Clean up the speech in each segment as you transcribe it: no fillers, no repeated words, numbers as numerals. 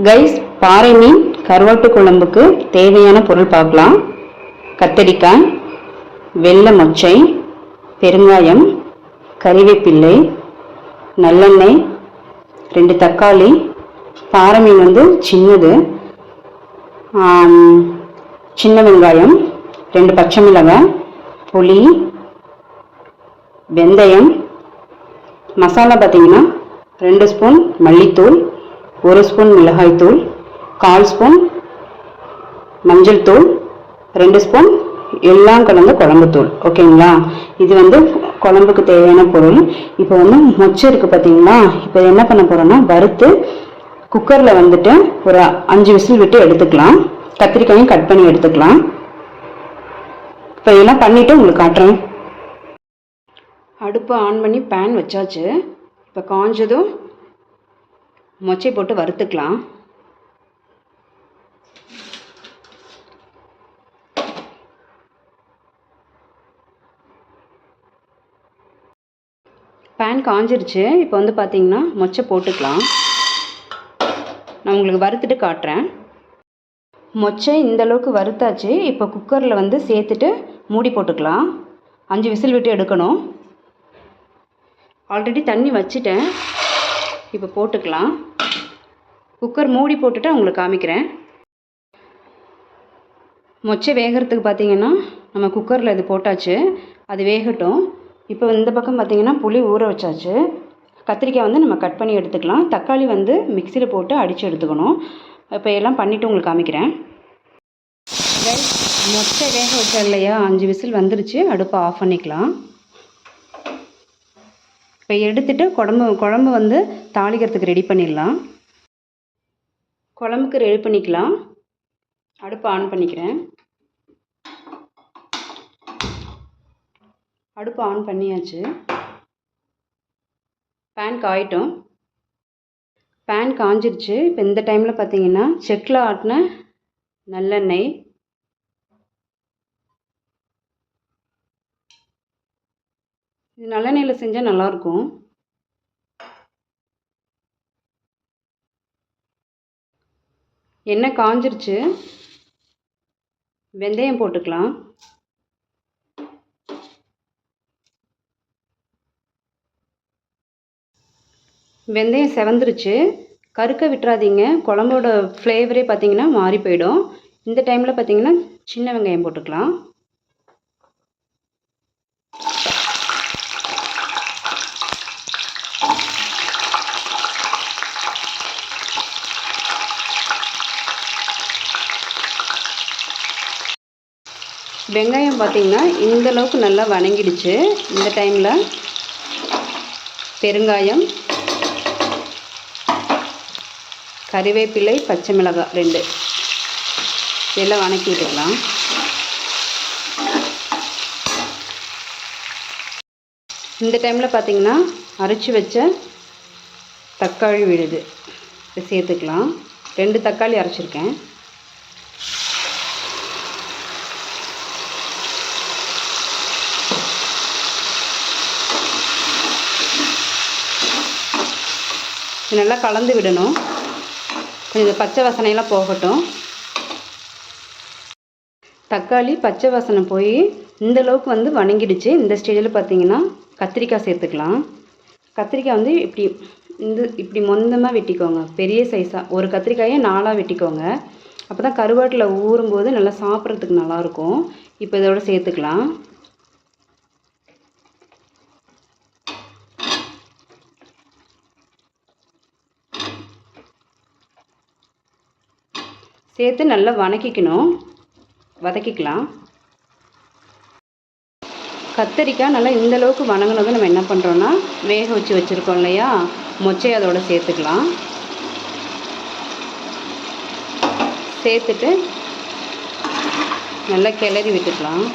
Guys, பாறை மீன் கருவாட்டு குழம்புக்கு தேவையான பொருள் பார்க்கலாம். கத்தரிக்காய், வெள்ளை மொச்சை, பெருங்காயம், கறிவேப்பிள்ளை, நல்லெண்ணெய், 2 தக்காளி, பாறை மீன் சின்னது, சின்ன வெங்காயம், 2 பச்சை மிளகாய், புளி, வெந்தயம். மசாலா பார்த்தீங்கன்னா 2 ஸ்பூன் மல்லித்தூள், 1 ஸ்பூன் மிளகாய்த்தூள், 1/4 ஸ்பூன் மஞ்சள் தூள், 2 ஸ்பூன் எல்லாம் கலந்த குழம்புத்தூள். ஓகேங்களா? இது குழம்புக்கு தேவையான பொருள். இப்போ மொச்சை இருக்குது பார்த்தீங்களா? இப்போ என்ன பண்ண போகிறோன்னா, வறுத்து குக்கரில் ஒரு 5 விசில் விட்டு எடுத்துக்கலாம். கத்திரிக்காயும் கட் பண்ணி எடுத்துக்கலாம். இப்போ இதெல்லாம் பண்ணிவிட்டு உங்களுக்கு காட்டுறேன். அடுப்பை ஆன் பண்ணி பேன் வச்சாச்சு. இப்போ காஞ்சதும் மொச்சை போட்டு வறுத்துக்கலாம். பேன் காஞ்சிருச்சு. இப்போ பார்த்தீங்கன்னா மொச்சை போட்டுக்கலாம். நான் உங்களுக்கு வறுத்துட்டு காட்டுறேன். மொச்சை இந்தளவுக்கு வறுத்தாச்சு. இப்போ குக்கரில் சேர்த்துட்டு மூடி போட்டுக்கலாம். 5 விசில் விட்டு எடுக்கணும். ஆல்ரெடி தண்ணி வச்சிட்டேன். இப்போ போட்டுக்கலாம். குக்கர் மூடி போட்டுட்டு உங்களுக்கு காமிக்கிறேன். மொச்சை வேகிறதுக்கு பார்த்தீங்கன்னா நம்ம குக்கரில் இது போட்டாச்சு. அது வேகட்டும். இப்போ இந்த பக்கம் பார்த்தீங்கன்னா புளி ஊற வச்சாச்சு. கத்திரிக்காய் நம்ம கட் பண்ணி எடுத்துக்கலாம். தக்காளி மிக்சியில் போட்டு அடித்து எடுத்துக்கணும். இப்போ எல்லாம் பண்ணிவிட்டு உங்களுக்கு காமிக்கிறேன். மொச்சை வேக வச்சா இல்லையா, 5 விசில் வந்துருச்சு. அடுப்பை ஆஃப் பண்ணிக்கலாம். இப்போ எடுத்துகிட்டு குழம்பு தாளிக்கிறதுக்கு ரெடி பண்ணிடலாம். குழம்புக்கு ரெடி பண்ணிக்கலாம். அடுப்பை ஆன் பண்ணிக்கிறேன். அடுப்பு ஆன் பண்ணியாச்சு. பேன் காயட்டும். பேன் காஞ்சிருச்சு. இப்போ இந்த டைமில் பார்த்தீங்கன்னா செக்கில் ஆட்டின நல்லெண்ணெய், இது நல்லெண்ணெயில் செஞ்சால் நல்லாயிருக்கும். எண்ணெய் காஞ்சிருச்சு. வெந்தயம் போட்டுக்கலாம். வெந்தயம் செவந்துருச்சு. கருக்க விட்டுறாதீங்க. குழம்போட ஃப்ளேவரே பார்த்தீங்கன்னா மாறி போயிடும். இந்த டைமில் பார்த்தீங்கன்னா சின்ன வெங்காயம் போட்டுக்கலாம். வெங்காயம் பார்த்தீங்கன்னா இந்தளவுக்கு நல்லா வணங்கிடுச்சு. இந்த டைமில் பெருங்காயம், கறிவேப்பிலை, பச்சை மிளகாய் 2 இதெல்லாம் வணக்கி விட்டுக்கலாம். இந்த டைமில் பார்த்தீங்கன்னா அரைச்சி வச்ச தக்காளி விழுது சேர்த்துக்கலாம். 2 தக்காளி அரைச்சிருக்கேன். நல்லா கலந்து விடணும். கொஞ்சம் பச்சை வாசனையெல்லாம் போகட்டும். தக்காளி பச்சை வாசனை போய் இந்தளவுக்கு வணங்கிடுச்சு. இந்த ஸ்டேஜில் பார்த்தீங்கன்னா கத்திரிக்காய் சேர்த்துக்கலாம். கத்திரிக்காய் இப்படி மொந்தமாக வெட்டிக்கோங்க. பெரிய சைஸாக ஒரு கத்திரிக்காயை 4ஆக வெட்டிக்கோங்க. அப்போ தான் கருவாட்டில் ஊறும்போது நல்லா சாப்பிட்றதுக்கு நல்லாயிருக்கும். இப்போ இதோட சேர்த்துக்கலாம். சேர்த்து நல்லா வதக்கிக்கலாம். கத்திரிக்காய் நல்லா இந்தளவுக்கு வணங்கினதும் நம்ம என்ன பண்ணுறோன்னா, வேக வச்சுருக்கோம் இல்லையா, மொச்சை அதோட சேர்த்துக்கலாம். சேர்த்துட்டு நல்லா கிளறி விட்டுக்கலாம்.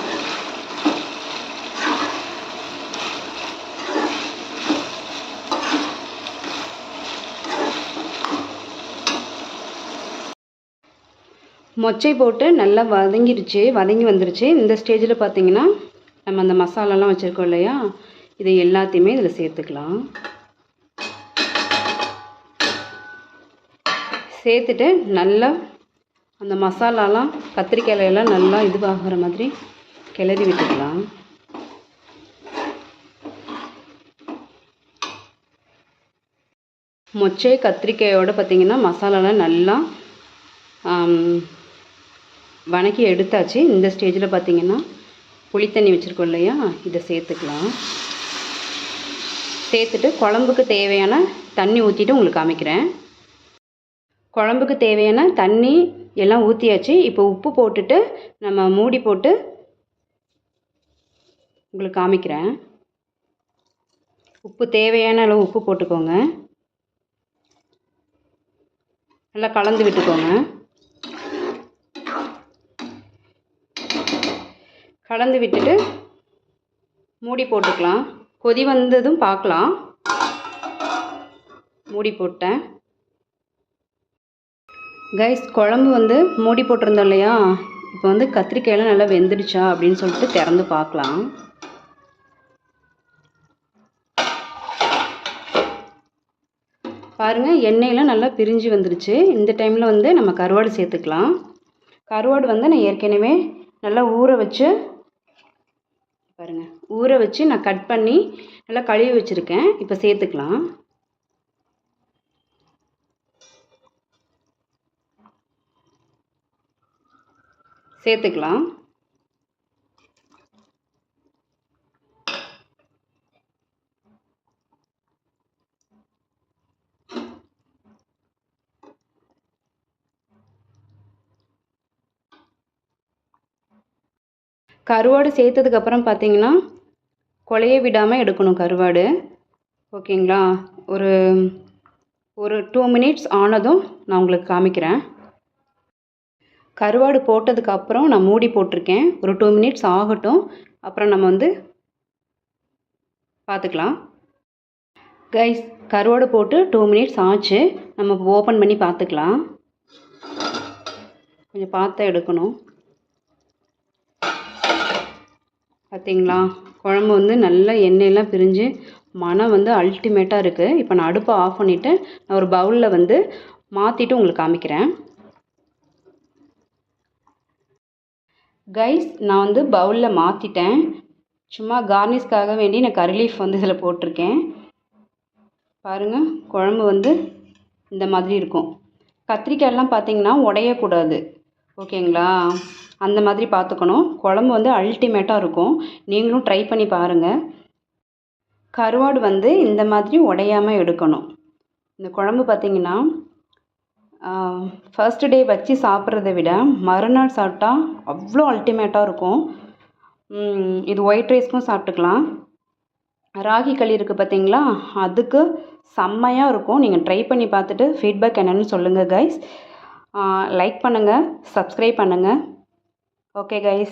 மொச்சை போட்டு நல்லா வதங்கி வந்துருச்சு. இந்த ஸ்டேஜில் பார்த்தீங்கன்னா நம்ம அந்த மசாலாலாம் வச்சுருக்கோம் இல்லையா, இதை எல்லாத்தையுமே இதில் சேர்த்துக்கலாம். சேர்த்துட்டு நல்லா அந்த மசாலாலாம் கத்திரிக்காயிலெல்லாம் நல்லா இதுவாகிற மாதிரி கிளறி விட்டுக்கலாம். மொச்சை கத்திரிக்காயோடு பார்த்திங்கன்னா மசாலாலாம் நல்லா வணக்கி எடுத்தாச்சு. இந்த ஸ்டேஜில் பார்த்திங்கன்னா புளித்தண்ணி வச்சுருக்கோம் இல்லையா, இதை சேர்த்துக்கலாம். சேர்த்துட்டு குழம்புக்கு தேவையான தண்ணி ஊற்றிட்டு உங்களுக்கு காமிக்கிறேன். குழம்புக்கு தேவையான தண்ணி எல்லாம் ஊற்றியாச்சு. இப்போ உப்பு போட்டுட்டு நம்ம மூடி போட்டு உங்களுக்கு காமிக்கிறேன். உப்பு தேவையான அளவு உப்பு போட்டுக்கோங்க. நல்லா கலந்து விட்டுக்கோங்க. கலந்து விட்டுட்டு மூடி போட்டுக்கலாம். கொதி வந்ததும் பார்க்கலாம். மூடி போட்டேன். கைஸ், குழம்பு மூடி போட்டிருந்தோம் இல்லையா, இப்போ கத்திரிக்காயெல்லாம் நல்லா வெந்துடுச்சா அப்படின்னு சொல்லிட்டு திறந்து பார்க்கலாம். பாருங்கள், எண்ணெயெல்லாம் நல்லா பிரிஞ்சு வந்துருச்சு. இந்த டைமில் நம்ம கருவாடு சேர்த்துக்கலாம். கருவாடு நான் ஏற்கனவே நல்லா ஊற வச்சு பாருங்கள், ஊற வச்சு நான் கட் பண்ணி நல்லா கழுவி வச்சுருக்கேன். இப்போ சேர்த்துக்கலாம். கருவாடு சேர்த்ததுக்கப்புறம் பார்த்தீங்கன்னா குழைய விடாமல் எடுக்கணும் கருவாடு. ஓகேங்களா? ஒரு 2 மினிட்ஸ் ஆனதும் நான் உங்களுக்கு காமிக்கிறேன். கருவாடு போட்டதுக்கப்புறம் நான் மூடி போட்டிருக்கேன். ஒரு 2 மினிட்ஸ் ஆகட்டும், அப்புறம் நம்ம பார்த்துக்கலாம். கைஸ், கருவாடு போட்டு 2 மினிட்ஸ் ஆச்சு. நம்ம ஓப்பன் பண்ணி பார்த்துக்கலாம். கொஞ்சம் பார்த்து எடுக்கணும். பார்த்தீங்களா, குழம்பு நல்லா எண்ணெயெல்லாம் பிரிஞ்சு மனம் அல்டிமேட்டாக இருக்குது. இப்போ நான் அடுப்பை ஆஃப் பண்ணிவிட்டு நான் ஒரு பவுலில் மாற்றிட்டு உங்களுக்கு காமிக்கிறேன். கைஸ், நான் பவுலில் மாற்றிட்டேன். சும்மா கார்னிஷ்காக வேண்டி நான் கறி லீஃப் இதில் போட்டிருக்கேன். பாருங்கள், குழம்பு இந்த மாதிரி இருக்கும். கத்திரிக்காயெல்லாம் பார்த்திங்கன்னா உடையக்கூடாது. ஓகேங்களா? அந்த மாதிரி பார்த்துக்கணும். குழம்பு அல்டிமேட்டாக இருக்கும். நீங்களும் ட்ரை பண்ணி பாருங்கள். கருவாடு இந்த மாதிரி உடையாமல் எடுக்கணும். இந்த குழம்பு பார்த்திங்கன்னா ஃபர்ஸ்ட் டே வச்சு சாப்பிட்றத விட மறுநாள் சாப்பிட்டா அவ்வளோ அல்டிமேட்டாக இருக்கும். இது ஒயிட் ரைஸ்க்கும் சாப்பிட்டுக்கலாம். ராகி களி இருக்குது பார்த்தீங்களா, அதுக்கு செம்மையாக இருக்கும். நீங்கள் ட்ரை பண்ணி பார்த்துட்டு ஃபீட்பேக் என்னென்னு சொல்லுங்கள் கைஸ். லைக் பண்ணுங்கள், சப்ஸ்கிரைப் பண்ணுங்கள். Okay guys.